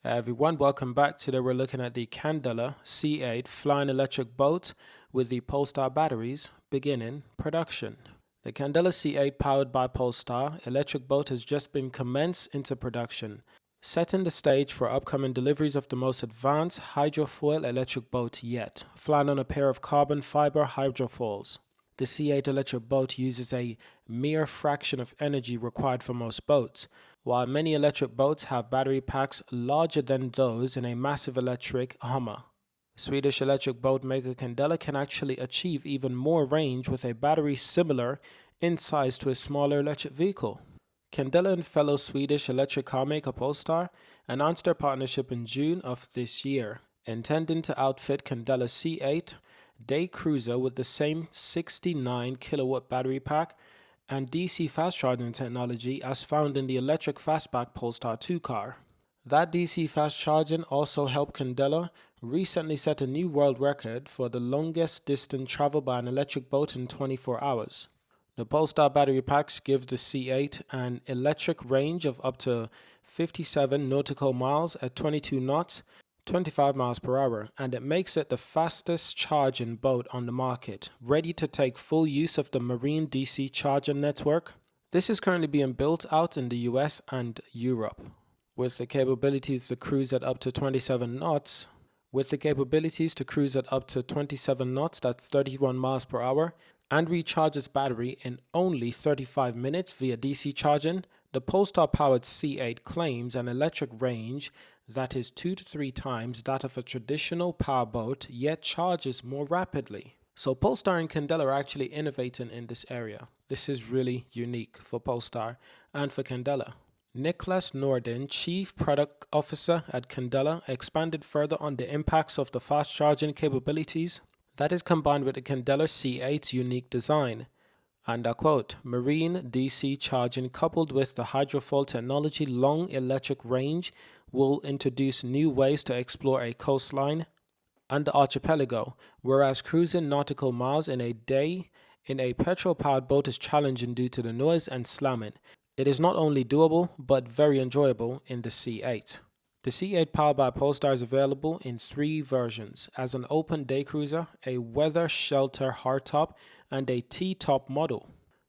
Everyone, welcome back. Today we're looking at the Candela C-8 flying electric boat with the Polestar batteries beginning production. The Candela C-8 powered by Polestar electric boat has just been commenced into production, setting the stage for upcoming deliveries of the most advanced hydrofoil electric boat yet, flying on a pair of carbon fiber hydrofoils. The C-8 electric boat uses a mere fraction of energy required for most boats, while many electric boats have battery packs larger than those in a massive electric Hummer. Swedish electric boat maker Candela can actually achieve even more range with a battery similar in size to a smaller electric vehicle. Candela and fellow Swedish electric car maker Polestar announced their partnership in June of this year, intending to outfit Candela C-8 day cruiser with the same 69 kilowatt battery pack and DC fast charging technology as found in the electric fastback Polestar 2 car. That DC fast charging also helped Candela recently set a new world record for the longest distance traveled by an electric boat in 24 hours. The Polestar battery packs gives the C-8 an electric range of up to 57 nautical miles at 22 knots, 25 miles per hour, and it makes it the fastest charging boat on the market, ready to take full use of the marine DC charger network. This is currently being built out in the US and Europe, with the capabilities to cruise at up to 27 knots. That's 31 miles per hour, and recharges battery in only 35 minutes via DC charging. The Polestar-powered C-8 claims an electric range that is 2 to 3 times that of a traditional powerboat, yet charges more rapidly. So Polestar and Candela are actually innovating in this area. This is really unique for Polestar and for Candela. Niklas Nordin, Chief Product Officer at Candela, expanded further on the impacts of the fast charging capabilities that is combined with the Candela C-8's unique design. And I quote, "Marine DC charging coupled with the hydrofoil technology long electric range will introduce new ways to explore a coastline and the archipelago, whereas cruising nautical miles in a day in a petrol-powered boat is challenging due to the noise and slamming. It is not only doable, but very enjoyable in the C-8. The C-8 powered by Polestar is available in 3 versions, as an open day cruiser, a weather shelter hardtop, and a T-top model.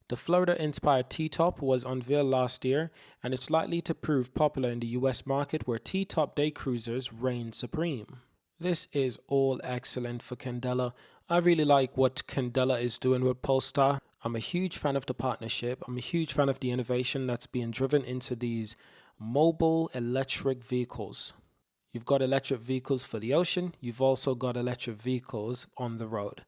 The Florida-inspired T-top was unveiled last year, and it's likely to prove popular in the US market where T-top day cruisers reign supreme. This is all excellent for Candela. I really like what Candela is doing with Polestar. I'm a huge fan of the partnership. I'm a huge fan of the innovation that's being driven into these mobile electric vehicles. You've got electric vehicles for the ocean. You've also got electric vehicles on the road.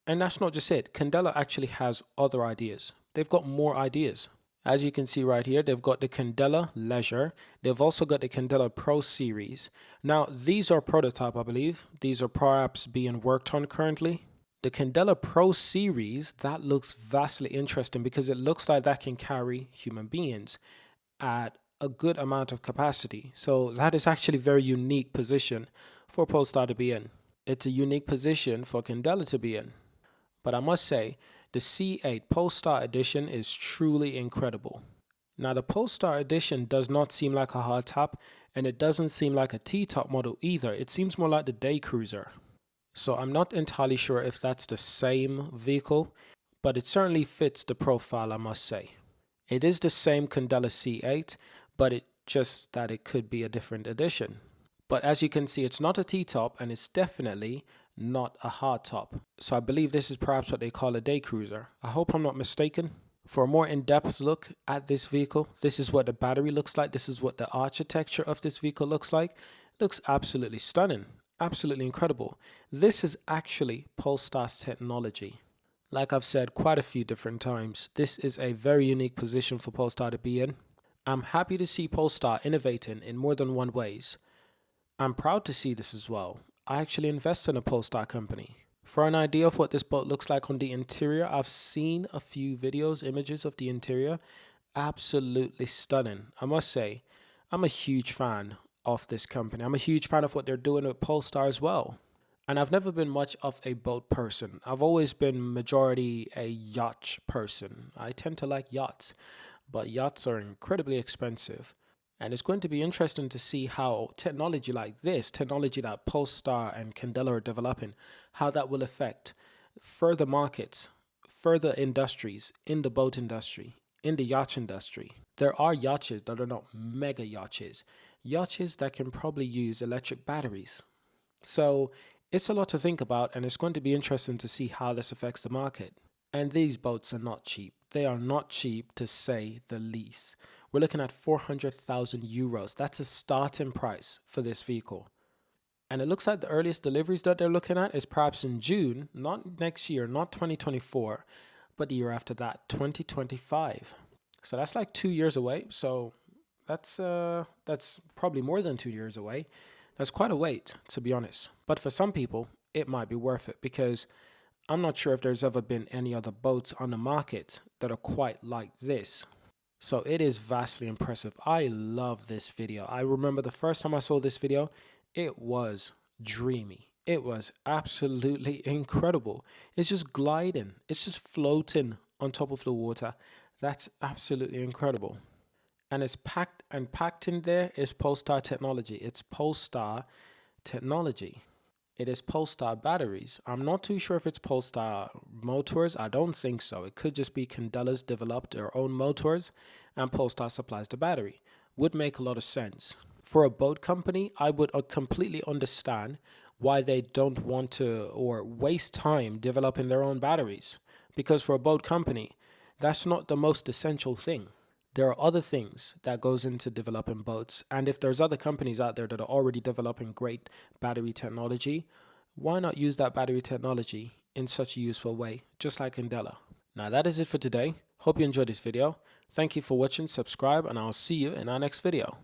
And that's not just it. Candela actually has other ideas. They've got more ideas. As you can see right here, they've got the Candela Leisure. They've also got the Candela Pro Series. Now, these are prototype, I believe. These are perhaps being worked on currently. The Candela Pro Series, that looks vastly interesting because it looks like that can carry human beings at a good amount of capacity. So that is actually a very unique position for Polestar to be in. It's a unique position for Candela to be in. But I must say, the C-8 Polestar Edition is truly incredible. Now, the Polestar Edition does not seem like a hardtop, and it doesn't seem like a T-top model either. It seems more like the day cruiser. So I'm not entirely sure if that's the same vehicle, but it certainly fits the profile, I must say. It is the same Candela C-8, but it just that it could be a different edition. But as you can see, it's not a T-top, and it's definitely not a hardtop. So I believe this is perhaps what they call a day cruiser. I hope I'm not mistaken. For a more in-depth look at this vehicle, this is what the battery looks like. This is what the architecture of this vehicle looks like. It looks absolutely stunning. Absolutely incredible. This is actually Polestar's technology. Like I've said quite a few different times, this is a very unique position for Polestar to be in. I'm happy to see Polestar innovating in more than one ways. I'm proud to see this as well. I actually invest in a Polestar company. For an idea of what this boat looks like on the interior, I've seen a few videos, images of the interior. Absolutely stunning. I must say, I'm a huge fan of this company. I'm a huge fan of what they're doing with Polestar as well. And I've never been much of a boat person. I've always been majority a yacht person. I tend to like yachts, but yachts are incredibly expensive. And it's going to be interesting to see how technology like this, technology that Polestar and Candela are developing, how that will affect further markets, further industries in the boat industry, in the yacht industry. There are yachts that are not mega yachts, yachts that can probably use electric batteries. So it's a lot to think about, and it's going to be interesting to see how this affects the market. And these boats are not cheap. They are not cheap, to say the least. We're looking at 400,000 euros. That's a starting price for this vehicle. And it looks like the earliest deliveries that they're looking at is perhaps in June, not next year, not 2024, but the year after that, 2025. So that's like 2 years away. So that's probably more than 2 years away. That's quite a wait, to be honest. But for some people, it might be worth it, because I'm not sure if there's ever been any other boats on the market that are quite like this. So it is vastly impressive. I love this video. I remember the first time I saw this video, it was dreamy. It was absolutely incredible. It's just gliding. It's just floating on top of the water. That's absolutely incredible. And it's packed in there is Polestar technology. It's Polestar technology. It is Polestar batteries. I'm not too sure if it's Polestar motors. I don't think so. It could just be Candela's developed their own motors and Polestar supplies the battery. Would make a lot of sense. For a boat company, I would completely understand why they don't want to or waste time developing their own batteries. Because for a boat company, that's not the most essential thing. There are other things that goes into developing boats, and if there's other companies out there that are already developing great battery technology, why not use that battery technology in such a useful way, just like Candela? Now that is it for today. Hope you enjoyed this video. Thank you for watching, subscribe, and I'll see you in our next video.